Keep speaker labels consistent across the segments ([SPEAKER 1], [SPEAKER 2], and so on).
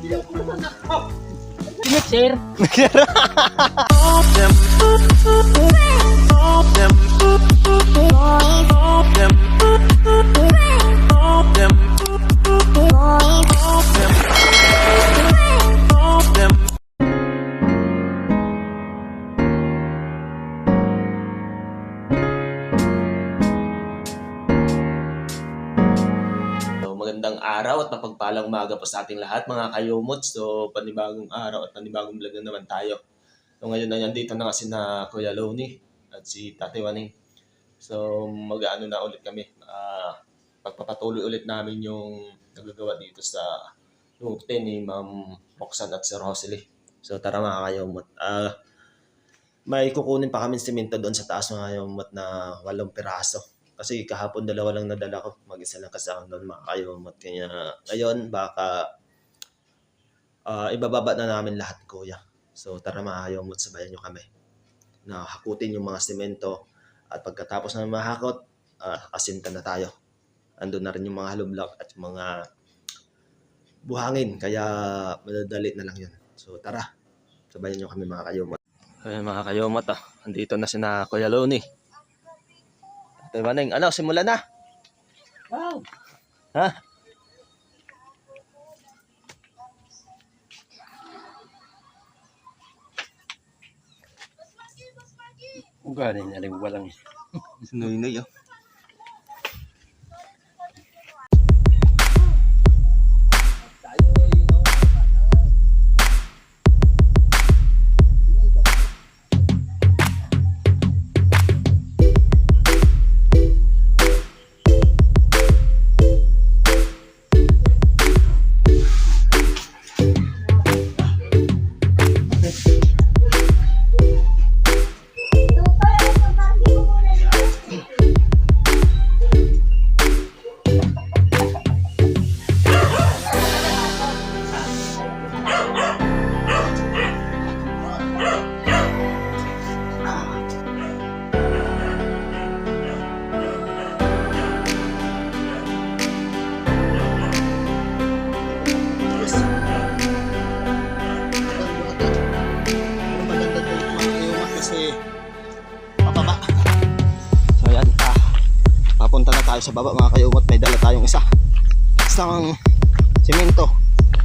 [SPEAKER 1] Mixer.
[SPEAKER 2] Magandang araw at mapagpalang umaga po sa ating lahat mga kayumot. So panibagong araw at panibagong vlog na naman tayo. So ngayon na nandito na kasi na Kuya Loni at si Tate Waning. So mag-ano na ulit kami. Pagpapatuloy ulit namin yung nagagawa dito sa loote ni Ma'am Roxanne at Sir Rosely. So tara mga kayumot. May kukunin pa kami simento doon sa taas mga kayumot na 8 piraso. Kasi kahapon 2 lang nadala ko. Mag-isa lang kasi ako doon mga kayumot. Kaya ngayon baka ibababa na namin lahat kuya. So tara mga kayumot, sabayan nyo kami. Na hakutin yung mga simento. At pagkatapos na mahakot, asinta na tayo. Andun na rin yung mga hollow block at yung mga buhangin. Kaya madadali na lang yun. So tara, sabayan nyo kami mga kayumot. Ayan mga kayumot, andito na si na Kuya Loni. Ate Waning, ano, simula na?
[SPEAKER 1] Wow.
[SPEAKER 2] Ha?
[SPEAKER 1] Ugani na rin walang.
[SPEAKER 2] Noy-noy, oh. Papunta na tayo sa baba mga kayumot. May dala tayong isang simento.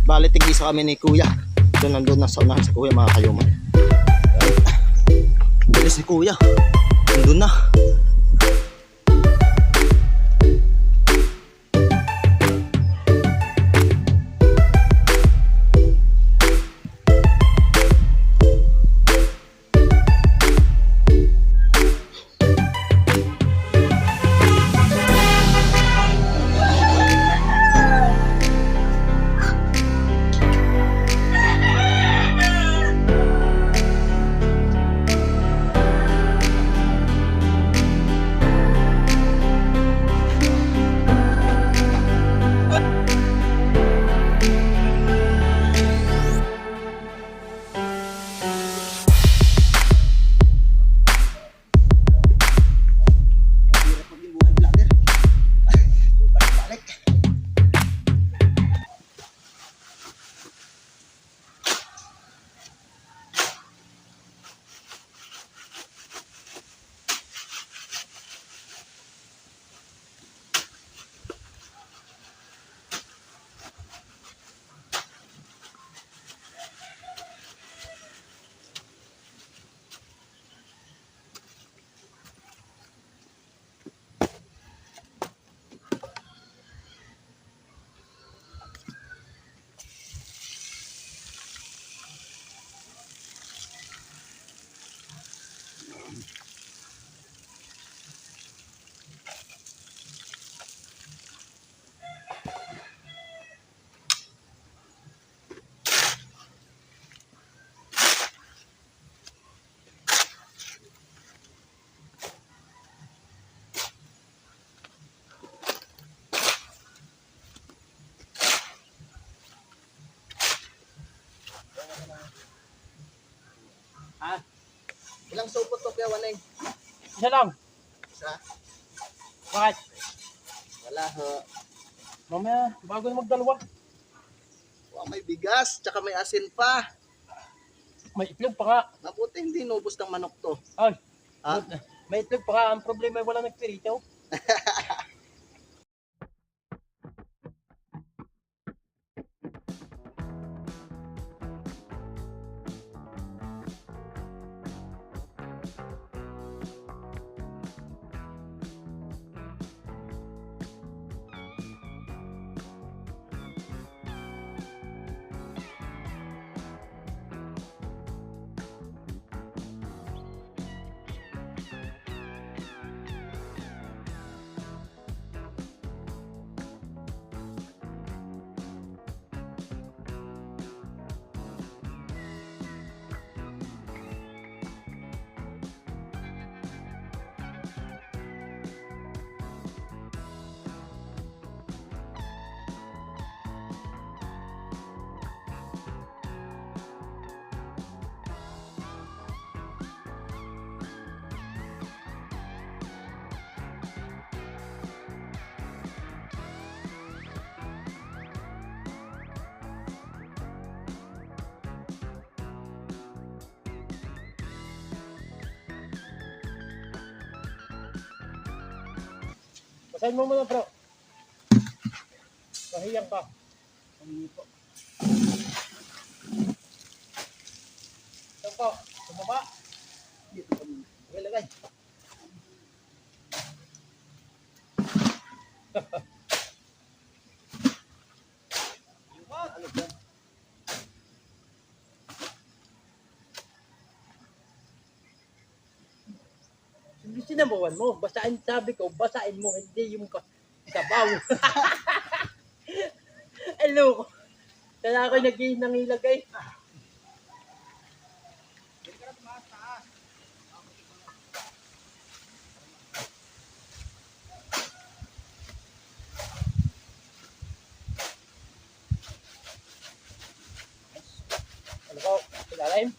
[SPEAKER 2] Bale tigisa kami ni kuya. Doon nandun na sa unahan sa kuya mga kayumot. Bilis ni kuya. Nandun na. Ilang supot to kaya Waning?
[SPEAKER 1] Isa lang.
[SPEAKER 2] Isa?
[SPEAKER 1] Bakit?
[SPEAKER 2] Wala ho.
[SPEAKER 1] Mamaya, bago na magdalawa.
[SPEAKER 3] Wow, may bigas, tsaka may asin pa.
[SPEAKER 1] May itlog pa nga.
[SPEAKER 3] Mabuti hindi inubos ng manok to.
[SPEAKER 1] Ay,
[SPEAKER 3] Ha?
[SPEAKER 1] may itlog pa nga. Ang problema ay wala nagpirito. Basahin mo muna, bro. Kahiyang ka. Saan ka? Sa baba?
[SPEAKER 3] Dito pa muna.
[SPEAKER 1] Okay, lagay.
[SPEAKER 3] Ano ba?
[SPEAKER 1] Sinabawan mo. Basahin, sabi ko, basahin mo. Hindi yung sabaw. Hello. Kaya ako nangilagay. Ano ko? Ilalim?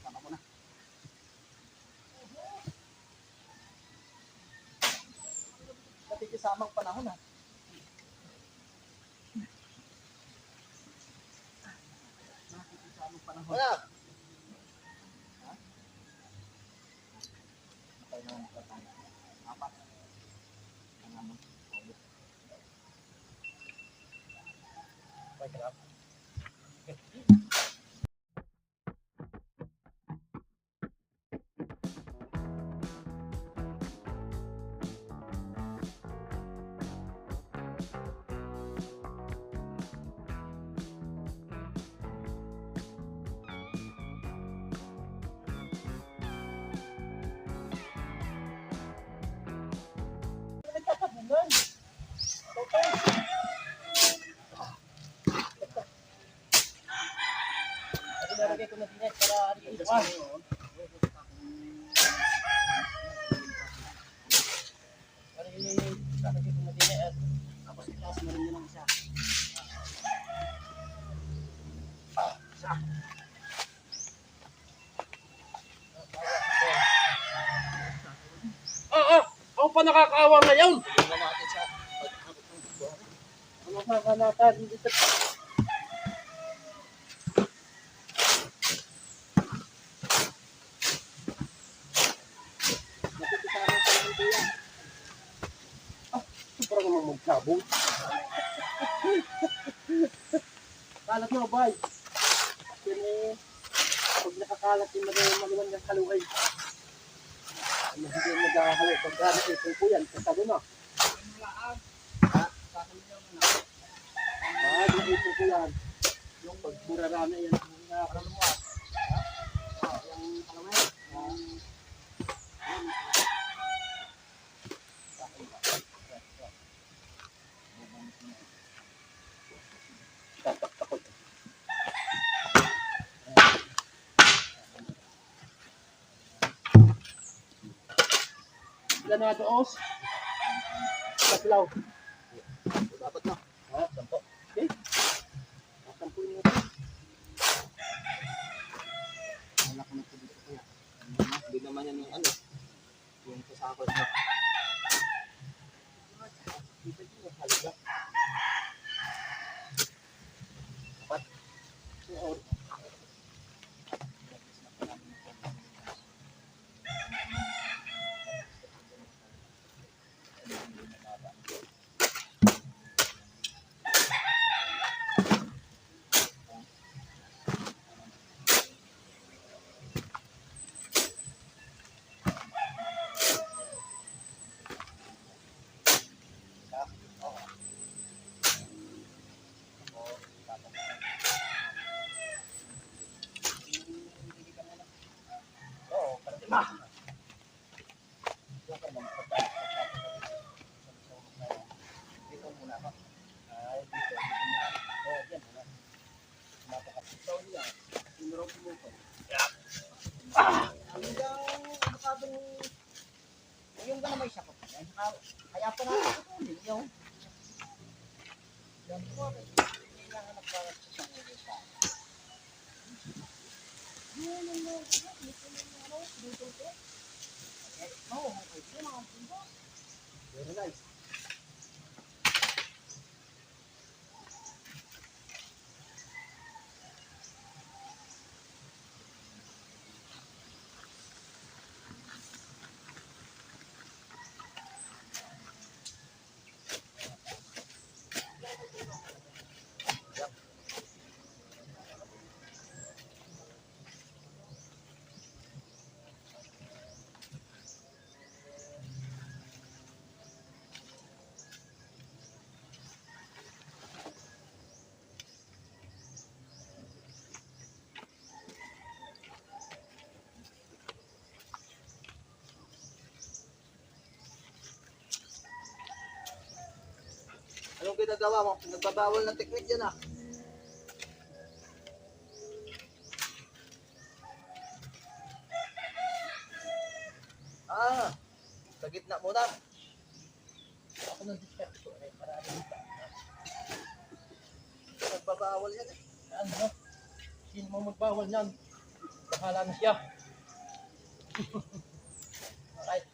[SPEAKER 3] Tama mo na. Nakikisamang panahon ha. Nakikisamang panahon. Wala. Apat.
[SPEAKER 1] Okay, sarap. Nagtatabunan. Okay. Kasi nalagay ko na din para iwan. Para ilalagay ko na din at
[SPEAKER 3] Tapos itaas mo rin yun ang isa.
[SPEAKER 1] Ako pa nakakaawa ngayon.
[SPEAKER 3] Tingnan natin sa pag-abot ng buwan.
[SPEAKER 1] Ano kakanatan dito?
[SPEAKER 3] Nakikisamang panahon ko yan.
[SPEAKER 1] Sobrang naman magsabong. Kalat mo, bay. Yan eh, pag nakakalat yung maliwan ng kaluhay. Ano hindi yung naghahalo. Pag gano'n ito po yan, kasalo na. Yung ito po yan. Yung pagburarana yan. Parang mo ah. Yung kalaway. Tatakot. Ganado os. Tatlaw.
[SPEAKER 3] Dapat na.
[SPEAKER 1] Ha? Sampo. Okay. Sampo niyo.
[SPEAKER 3] Wala ko na ito dito kaya. Hindi naman yan yung ano. Yung kasakot na.
[SPEAKER 1] Dito, dito.
[SPEAKER 3] ba na may sakot yan? Kaya pa natin putulin yung. Yan po. Kailangan nagkaroon sa sangulit ka. Yan ang mga dito ko. Oo, okay. Yung mga pundo.
[SPEAKER 1] Very nice.
[SPEAKER 3] Anong ginagawa mo? Nagbabawal ng tikwid yan ah. Sa gitna muna.
[SPEAKER 1] Ako nang diskarte ay marami pa.
[SPEAKER 3] Nagbabawal yan eh.
[SPEAKER 1] Ano? Sino mo magbawal niyan? Bahala na siya. Alright.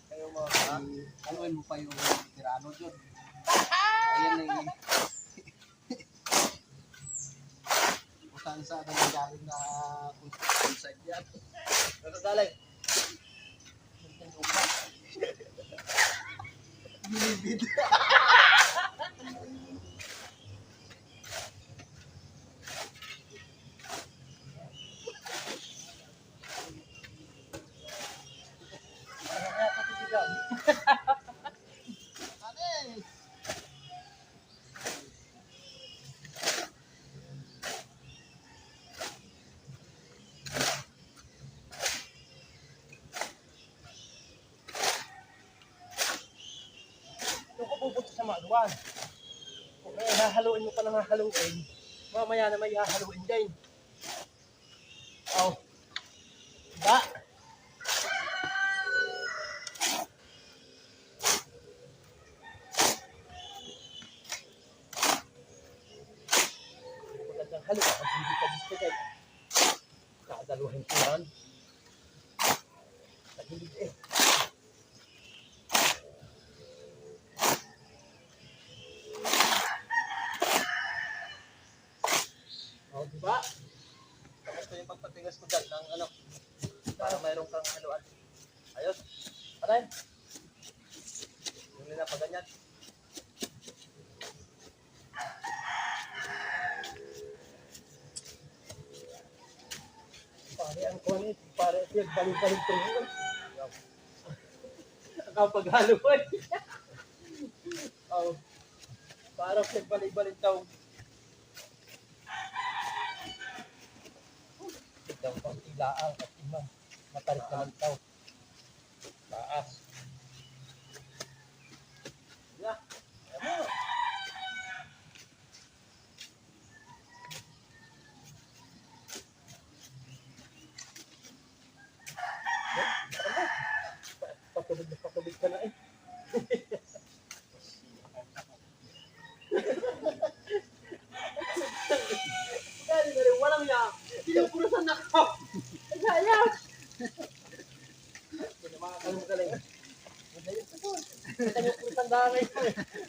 [SPEAKER 3] Kayo mo, haluin mo pa yung tirano dyan. Ayan eh. Kung saan ang galing na kung saan yan. Ano galing? Binibid.
[SPEAKER 1] Ano kaya patitigan?
[SPEAKER 3] Ano eh?
[SPEAKER 1] Yung ko pupunta sa maluwan. Kung hahaluin mo pa ng hahaluin, mamaya na may hahaluin din. Oh. Diba? Magandang haluan, ang hindi ka dito din. Kadaluhin ko yan. Nagilid eh. Oh, diba?
[SPEAKER 3] Gusto yung pagpatingas ko dyan ng ano, para mayroon kang haluan. Ayos.
[SPEAKER 1] Aray,
[SPEAKER 3] Yung nila pa ganyan.
[SPEAKER 1] pare ang kulit, pare siya balik-balik ko yun. Ang paghaluan. Oh. Parang siya balik-balik daw. Ikaw pang ilaang at imang matarik naman daw. Taas.
[SPEAKER 3] Yeah. Ano?
[SPEAKER 1] Patubig ka na eh. Dali na rin, walang ya. Pinupurusan ako. Sayang. Hindi na makakalimutan. Hindi yun sa doon. Kita niyo purusan dami.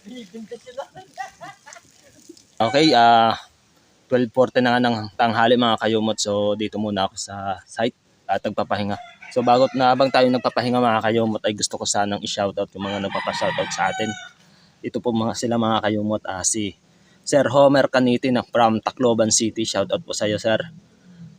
[SPEAKER 1] Bibinta sila.
[SPEAKER 2] Okay, 12:40 na nga ng tanghali mga kayumot. So dito muna ako sa site at nagpapahinga. So bago na habang tayo nagpapahinga mga kayumot ay gusto ko sanang i-shoutout yung mga nagpapa-shoutout sa atin. Ito po sila mga kayumot, si Sir Homer Caniti from Tacloban City. Shoutout po sa iyo, Sir.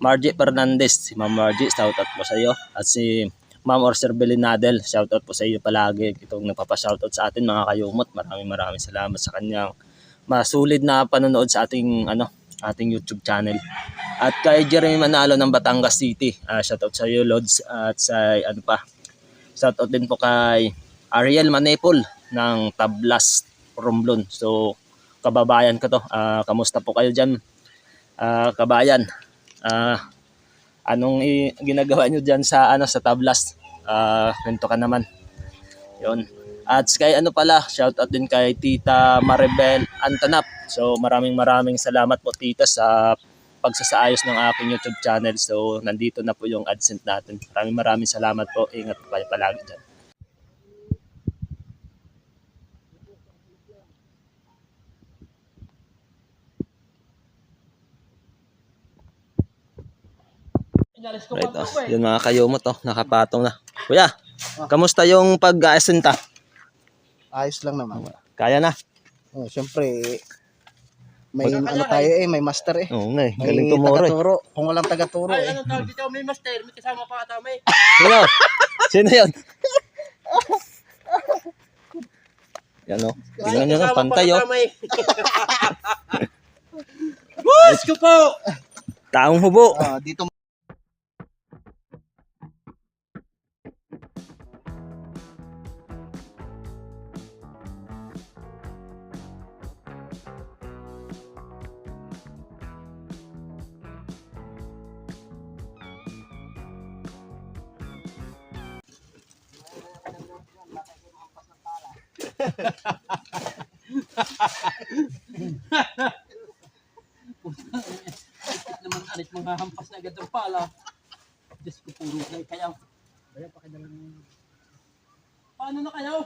[SPEAKER 2] Margie Fernandez, si Ma'am Margie, shoutout po sa iyo. At si Ma'am Orser Belinadel, shoutout po sa iyo palagi. Itong nagpapa-shoutout sa atin mga kayumot. Maraming salamat sa kanyang masulit na panonood sa ating ating YouTube channel. At kay Jeremy Manalo ng Batangas City, shoutout sa iyo Lods. At sa shoutout din po kay Ariel Manepol ng Tablas Romblon. So kababayan ko to. Kamusta po kayo dyan, kabayan? Anong ginagawa nyo dyan sa, sa Tablas? Kwento ka naman. Yun. At kay shoutout din kay Tita Maribel Antanap. So maraming salamat po tita sa pagsasaayos ng aking YouTube channel. So nandito na po yung AdSense natin. Maraming salamat po. Ingat po kayo palagi dyan. Right, yun mga kayumot, nakapatong na. Kuya, kamusta yung pag-aasinta?
[SPEAKER 3] Ayos lang naman.
[SPEAKER 2] Kaya na?
[SPEAKER 3] Oh, syempre, may tayo may master
[SPEAKER 2] Oo nga
[SPEAKER 3] May
[SPEAKER 2] galing tumuro
[SPEAKER 3] taga-turo. Kung walang taga-turo
[SPEAKER 1] Ay, anong tawag dito? May master, may kasama pa ata may.
[SPEAKER 2] Sino? Sino yun? Yan tingnan nyo nga, pantay
[SPEAKER 1] Boss ko po!
[SPEAKER 2] Taong hubo.
[SPEAKER 3] Dito
[SPEAKER 1] naman alit mga hampas na agad ng pala. Diyos ko puro na kayo. Kaya pakidalang. Paano na kayo?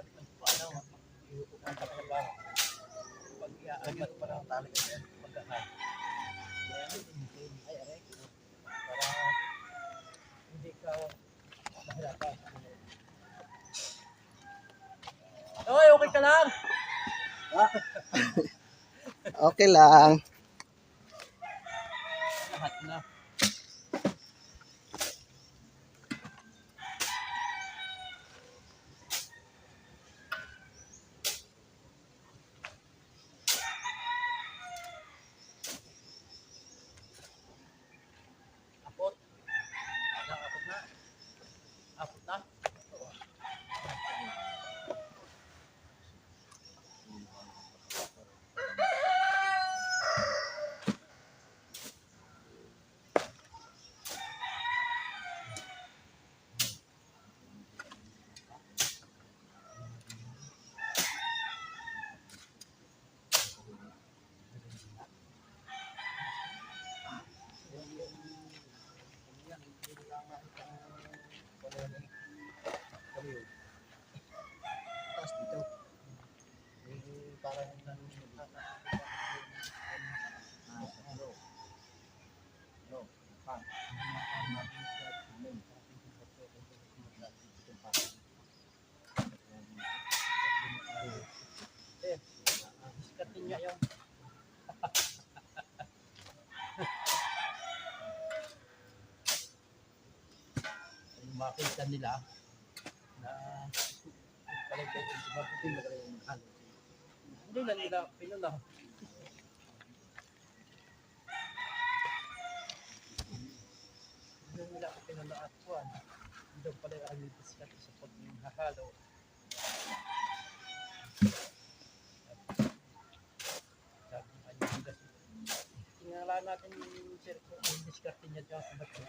[SPEAKER 3] gamit ng ano, iuupukan ka sa baho. Pag iaangat pa lang talaga yan, pagkakas. Ay, aray. Para hindi ka mahirapan. Oy, okay ka lang?
[SPEAKER 4] Okay lang.
[SPEAKER 3] Lahat na. Apot. Apot na. Apot na. Tapos dito. Parang diskartin niya yung makita nila na palagay yung mabuting na yung ano. Hindi na nila pinuna. Hindi nila pinuna at kuwan. Hindi pala ang diskarte sa paghahalo. Tingnan natin sir kung ang diskarte niya dyan sa batsya.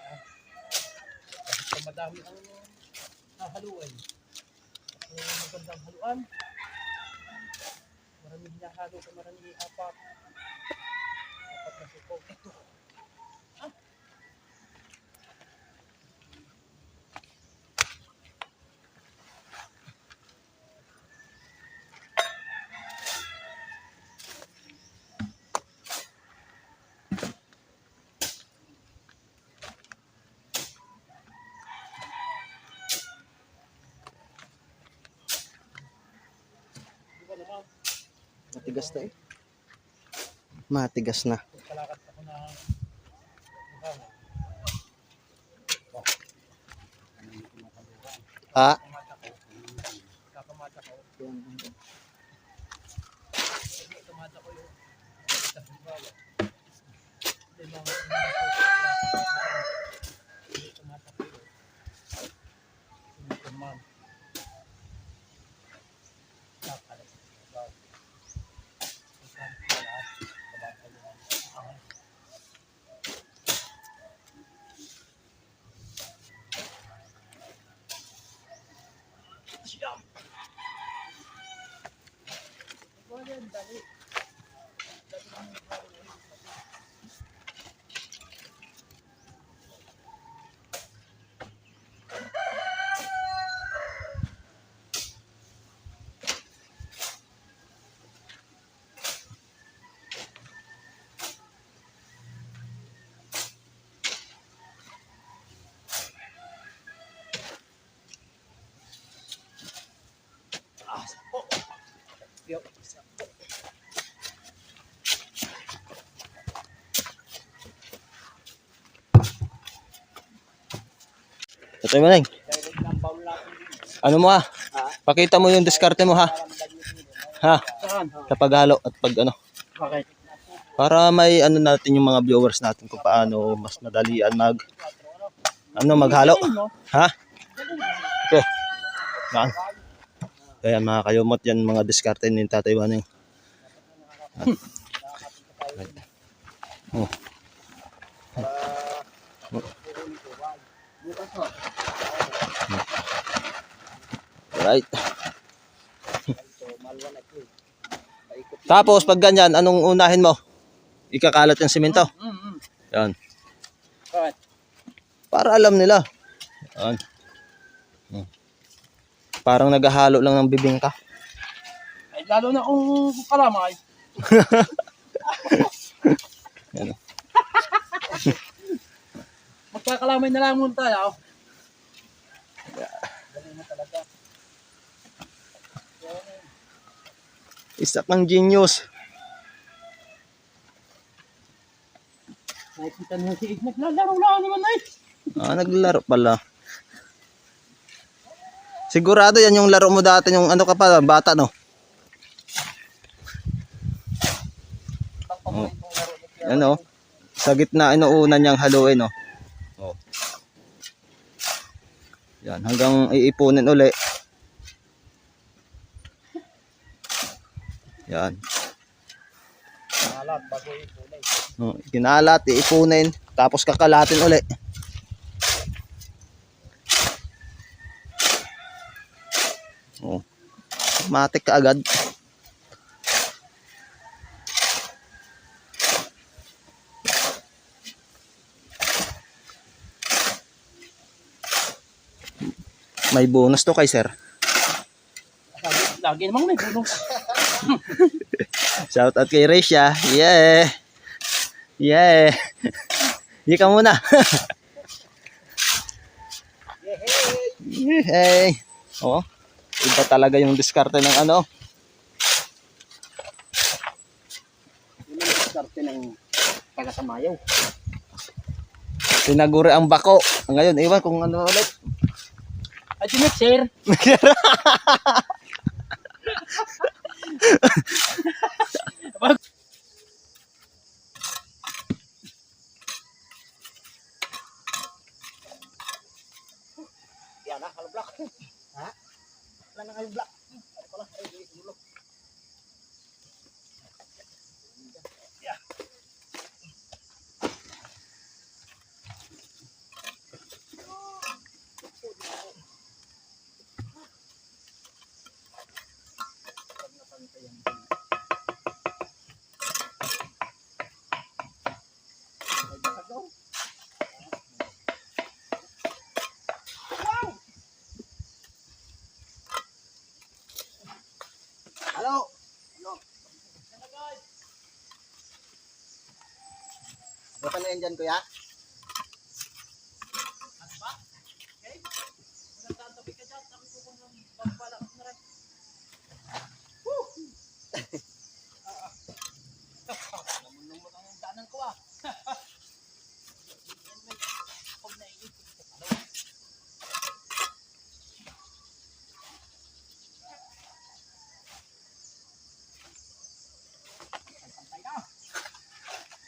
[SPEAKER 3] Kasi madami ang hahaluan. Magandang haluan. Maraming hinahalo ka, maraming apat. Apat na suko. Ito.
[SPEAKER 4] Matigas na eh. Matigas na.
[SPEAKER 3] Kalakad ako na
[SPEAKER 4] Ah,
[SPEAKER 3] kakamata ko. Kamata ko yung kasimbawa. Hindi lang kamata ko yun. Sinikamam. Kakalat.
[SPEAKER 4] ito yung maneng. Ano mo ha? Pakita mo yung diskarte mo ha. Ha? Sa paghalo at pag ano.
[SPEAKER 1] Bakit?
[SPEAKER 4] Para may ano natin yung mga viewers natin kung paano mas madalian maghalo. Ha? Okay. Yan. Kaya mga kayumot yan mga diskarte ni Tatay Waning. Oh. Right. Tapos pag ganyan, anong unahin mo? Ikakalat yung simento. Yan.
[SPEAKER 1] Bakit?
[SPEAKER 4] Para alam nila. Yan. Parang naghahalo lang ng bibingka.
[SPEAKER 3] Ay, lalo na kung kalamay.
[SPEAKER 4] Yan.
[SPEAKER 3] Magkakalamay na lang muna tayo. Galing na talaga.
[SPEAKER 4] Isa kang genius.
[SPEAKER 3] Nakikita niyo si Ignac, naglalaro lang naman ay.
[SPEAKER 4] Naglalaro pala. Sigurado yan yung laro mo dati, yung ano ka pa, bata, no? Oh. Ano? Sa gitna, inuuna niyang haluin, no? Oh. Yan, hanggang iipunin uli. Yan.
[SPEAKER 3] Alat, bago ipunay.
[SPEAKER 4] Oh, kinalat, iipunin, tapos kakalatin uli. Oh. Matik ka agad. May bonus to kay sir.
[SPEAKER 3] Lagi namang may bunong.
[SPEAKER 4] Shout out kay Resha. Yeah. Yeah. Hindi ka muna. Hey. Oh. Iba talaga yung diskarte ng ano.
[SPEAKER 3] Yun ang diskarte ng taga-Samayaw.
[SPEAKER 4] Tinaguri ang bako. Ngayon, iwan kung ano ulit.
[SPEAKER 3] Ay, sir. Yan na, kalblak. Ha? Wala na kalblak. Ano pala? Ay, dulo.
[SPEAKER 1] Hello.
[SPEAKER 4] Baka na yan dyan, kuya?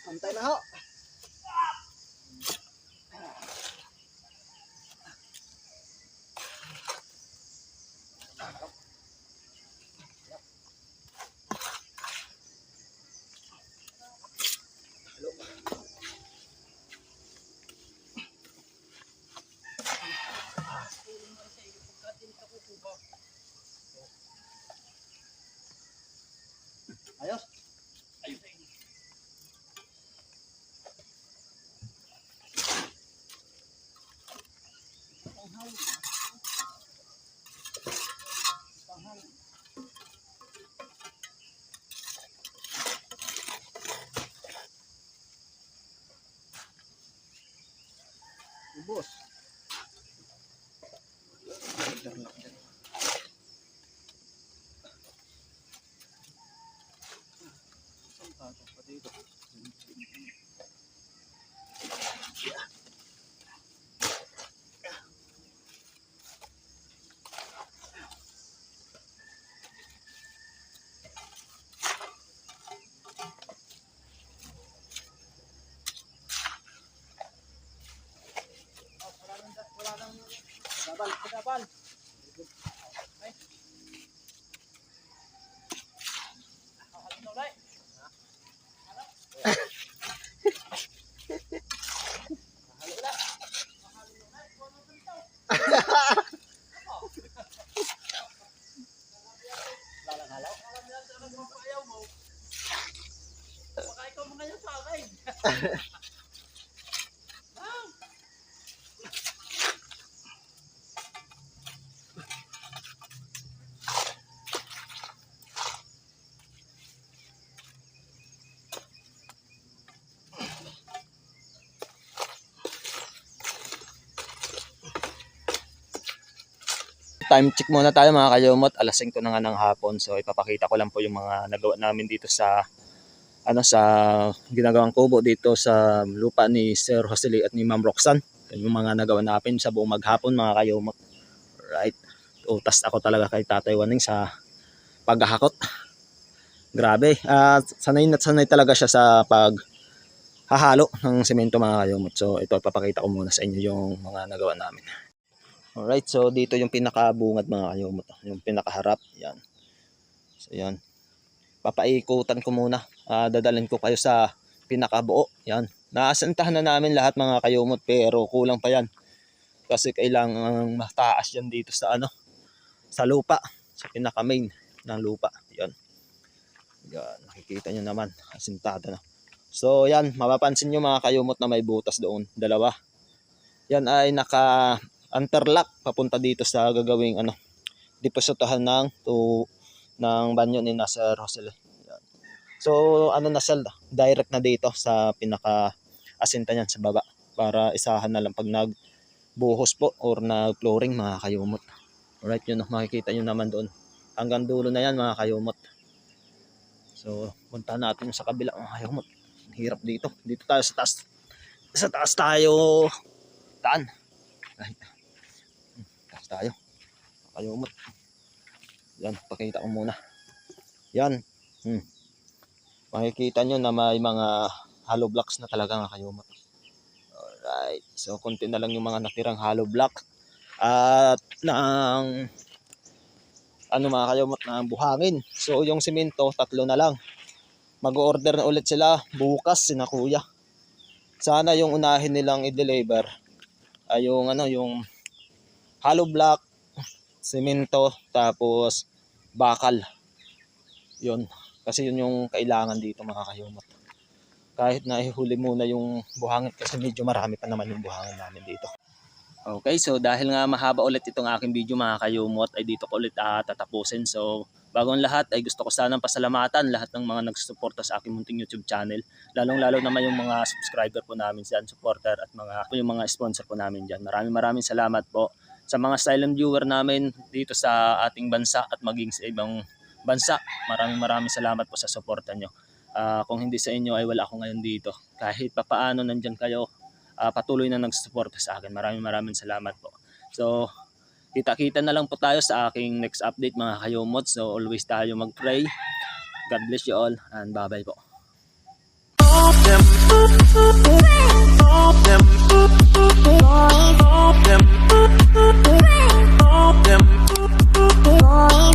[SPEAKER 1] Antay na ho. Ayos. Ubos.
[SPEAKER 3] Kapal.
[SPEAKER 4] time check muna tayo mga kayumot. Alas 5 na nga ng hapon. So ipapakita ko lang po yung mga nagawa namin dito sa sa ginagawang kubo dito sa lupa ni Sir Josely at ni Ma'am Roxanne. Yung mga nagawa namin sa buong maghapon mga kayumot. Right. Utas ako talaga kay Tatay Waning sa paghahakot. Grabe. Sanay na sanay talaga siya sa paghahalo ng semento mga kayumot. So ito ipapakita ko muna sa inyo yung mga nagawa namin. Alright, so dito yung pinakabungad mga kayumot. Yung pinakaharap. Yan. So yan. Papaikutan ko muna. Dadalhin ko kayo sa pinakabuo. Yan. Naasantahan na namin lahat mga kayumot pero kulang pa yan. Kasi kailangan mataas yan dito sa sa lupa. Sa pinaka main ng lupa. Yan. Yan. Nakikita nyo naman. Asintada na. So yan. Mapapansin nyo mga kayumot na may butas doon. Dalawa. Yan ay naka-interlock papunta dito sa gagawing depositohan ng banyo ni Sir Josely. So na siya, direct na dito sa pinaka-asinta niyan sa baba para isahan na lang pag nagbuhos po or nag-flooring mga kayumot. Alright, yun makikita nyo naman doon. Hanggang dulo na yan mga kayumot. So punta natin sa kabila mga kayumot. Hirap dito. Dito tayo sa taas. Sa taas tayo. Taan. Right. Taas tayo. Kayumot. Yan, pakita ko muna. Yan. Makikita nyo na may mga hollow blocks na talaga nga kayumot. Alright. So, konti na lang yung mga natirang hollow block. At ng mga kayumot na buhangin. So, yung simento, 3 na lang. Mag-order na ulit sila bukas sina kuya. Sana yung unahin nilang i-deliver ay yung yung hollow block, simento, tapos bakal. Yun. Kasi yun yung kailangan dito mga kayumot. Kahit na ihuli muna yung buhangin kasi medyo marami pa naman yung buhangin namin dito. Okay, so dahil nga mahaba ulit itong aking video mga kayumot ay dito ko ulit tatapusin. So bago ang lahat ay gusto ko sanang pasalamatan lahat ng mga nagsusuporta sa aking munting YouTube channel. Lalong-lalo naman yung mga subscriber po namin dyan, supporter at yung mga sponsor po namin dyan. Maraming salamat po sa mga silent viewer namin dito sa ating bansa at maging sa ibang bansa. Maraming salamat po sa suporta nyo. Kung hindi sa inyo ay wala ako ngayon dito. Kahit papaano nandyan kayo, patuloy na nagsusuporta sa akin. Maraming salamat po. So kita-kita na lang po tayo sa aking next update mga kayumot. So always tayo mag-pray. God bless you all and bye-bye po. Them